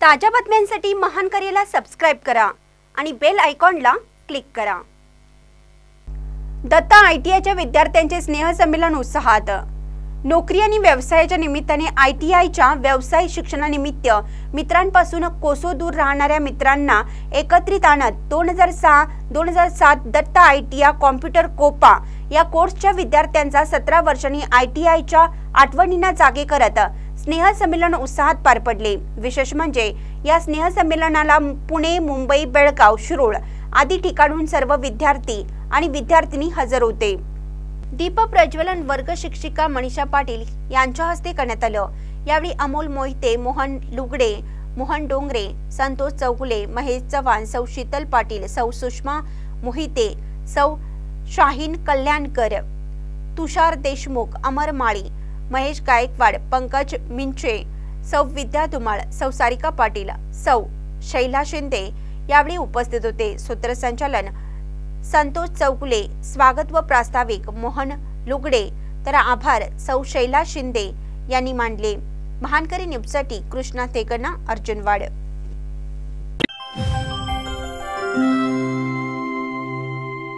ताज्या बातम्यांसाठी महान करेला सबस्क्राइब करा आणि बेल आयकॉनला क्लिक करा। दत्ता आयटीआयच्या विद्यार्थ्यांचे स्नेहसंमेलन उत्साहात। नोकरी आणि व्यवसायाच्या निमित्ताने आयटीआयच्या व्यवसाय शिक्षणानिमित्त मित्रांपासून कोसो दूर राहणाऱ्या मित्रांना एकत्रित आणत 2006-2007 दत्ता आयटीआय कॉम्प्युटर कोपा या कोर्सच्या विद्यार्थ्यांचा 17 वर्षांनी आयटीआयच्या आठवणींना जागे करत स्नेहसंमेलन उत्साहात पार पडले। विशेष म्हणजे या स्नेहसंमेलनाला पुणे, मुंबई, बेळगाव, शिरोळ आदी ठिकाणून सर्व विद्यार्थी आणि विद्यार्थिनी हजर होते। दीप प्रज्वलन वर्ग शिक्षिका मनीषा पाटील यांच्या हस्ते करण्यात आलं। यावेळी अमोल मोहिते, मोहन लुगडे, मोहन डोंगरे, संतोष चौगुले, महेश चव्हाण, सौ शीतल पाटील, सौ सुषमा मोहिते, सौ शाहीन कल्याणकर, तुषार देशमुख, अमर माळी, महेश गायकवाड, पंकज मिंचे, सौ विद्या धुमाळ, सौ सारिका पाटील, सौ शैला शिंदे यावेळी उपस्थित होते। सूत्रसंचालन संतोष चौगुले, स्वागत व प्रास्ताविक मोहन लुगडे तर आभार सौ शैला शिंदे यांनी मानले। महानकरी न्यूजसाठी कृष्णा तेगणा, अर्जुनवाड।